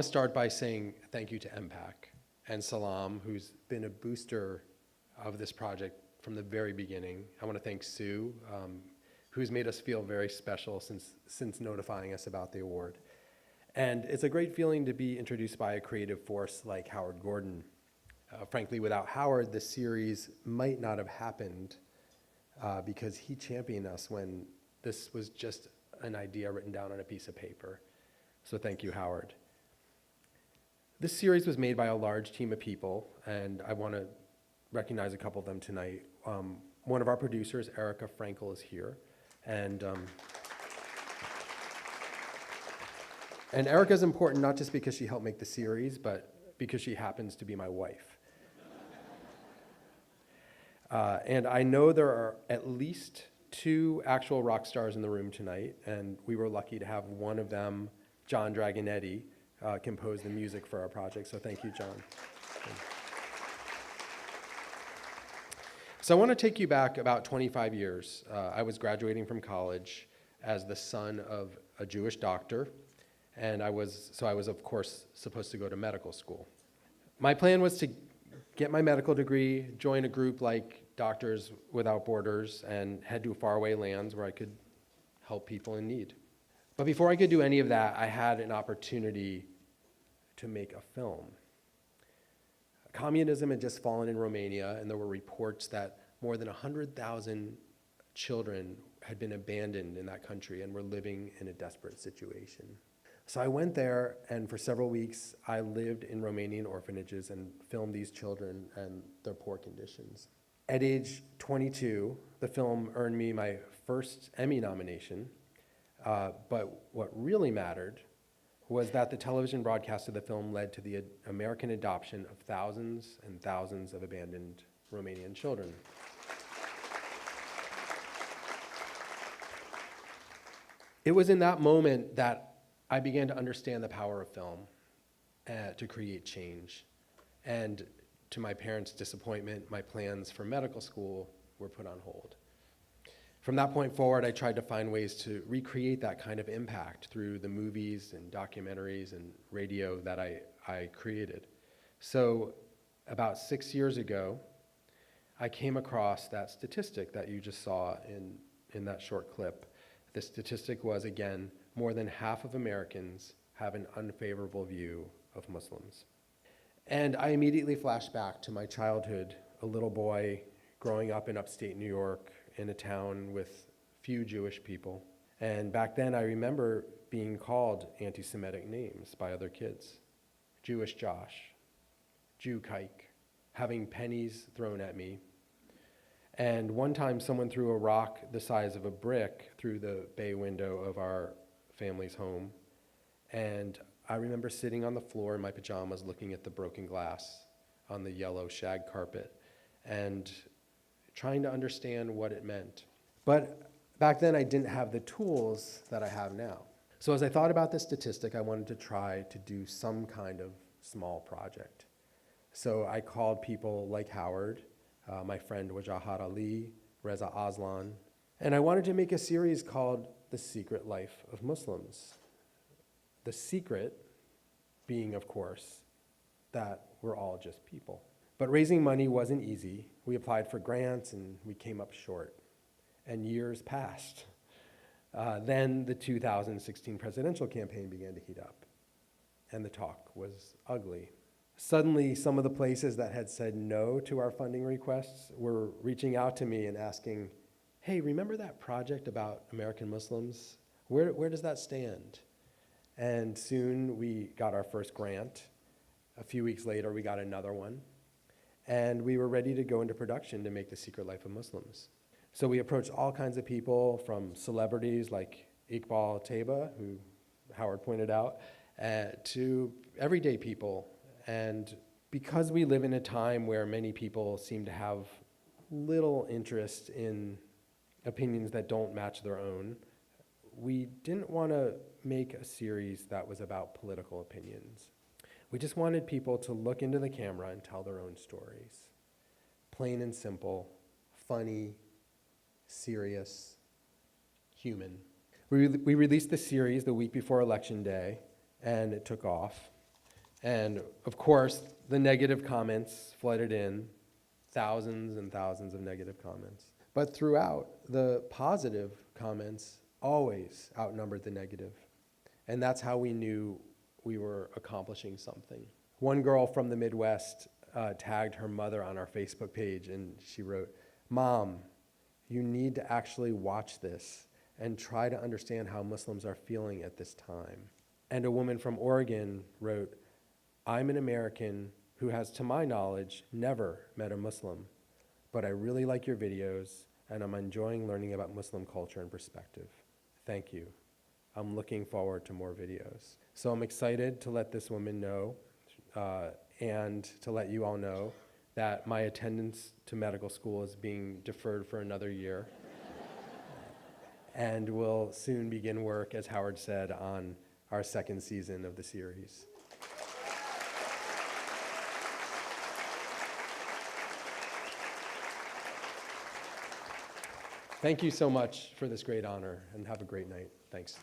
want to start by saying thank you to MPAC and Salam, who's been a booster of this project from the very beginning. I want to thank Sue, who's made us feel very special since notifying us about the award. And it's a great feeling to be introduced by a creative force like Howard Gordon. Frankly, without Howard, the series might not have happened because he championed us when this was just an idea written down on a piece of paper. So thank you, Howard. This series was made by a large team of people, and I want to recognize a couple of them tonight. One of our producers, Erica Frankel, is here. And Erica's important not just because she helped make the series, but because she happens to be my wife. And I know there are at least 2 actual rock stars in the room tonight, and we were lucky to have one of them, John Dragonetti, compose the music for our project, so thank you, John. So I want to take you back about 25 years. I was graduating from college as the son of a Jewish doctor, and I was, of course, supposed to go to medical school. My plan was to get my medical degree, join a group like Doctors Without Borders, and head to faraway lands where I could help people in need. But before I could do any of that, I had an opportunity to make a film. Communism had just fallen in Romania, and there were reports that more than 100,000 children had been abandoned in that country and were living in a desperate situation. So I went there, and for several weeks, I lived in Romanian orphanages and filmed these children and their poor conditions. At age 22, the film earned me my first Emmy nomination, but what really mattered was that the television broadcast of the film led to the American adoption of thousands and thousands of abandoned Romanian children. It was in that moment that I began to understand the power of film to create change. And to my parents' disappointment, my plans for medical school were put on hold. From that point forward, I tried to find ways to recreate that kind of impact through the movies and documentaries and radio that I created. So about 6 years ago, I came across that statistic that you just saw in that short clip. The statistic was, again, more than half of Americans have an unfavorable view of Muslims. And I immediately flashed back to my childhood, a little boy growing up in upstate New York in a town with few Jewish people. And back then I remember being called anti-Semitic names by other kids. Jewish Josh, Jew Kike, having pennies thrown at me. And one time someone threw a rock the size of a brick through the bay window of our family's home. And I remember sitting on the floor in my pajamas looking at the broken glass on the yellow shag carpet and trying to understand what it meant. But back then I didn't have the tools that I have now. So as I thought about this statistic, I wanted to try to do some kind of small project. So I called people like Howard, my friend Wajahat Ali, Reza Aslan, and I wanted to make a series called The Secret Life of Muslims. The secret being, of course, that we're all just people. But raising money wasn't easy. We applied for grants and we came up short. And years passed. Then the 2016 presidential campaign began to heat up. And the talk was ugly. Suddenly, some of the places that had said no to our funding requests were reaching out to me and asking, hey, remember that project about American Muslims? Where does that stand? And soon we got our first grant. A few weeks later, we got another one. And we were ready to go into production to make The Secret Life of Muslims. So we approached all kinds of people, from celebrities like Iqbal Teba, who Howard pointed out, to everyday people. And because we live in a time where many people seem to have little interest in opinions that don't match their own, we didn't want to make a series that was about political opinions. We just wanted people to look into the camera and tell their own stories. Plain and simple, funny, serious, human. We released the series the week before Election Day, and it took off. And of course, the negative comments flooded in, thousands and thousands of negative comments. But throughout, the positive comments always outnumbered the negative. And that's how we knew we were accomplishing something. One girl from the Midwest tagged her mother on our Facebook page, and she wrote, "Mom, you need to actually watch this and try to understand how Muslims are feeling at this time." And a woman from Oregon wrote, "I'm an American who has, to my knowledge, never met a Muslim, but I really like your videos, and I'm enjoying learning about Muslim culture and perspective. Thank you. I'm looking forward to more videos." So I'm excited to let this woman know and to let you all know that my attendance to medical school is being deferred for another year and will soon begin work, as Howard said, on our second season of the series. Thank you so much for this great honor, and have a great night. Thanks.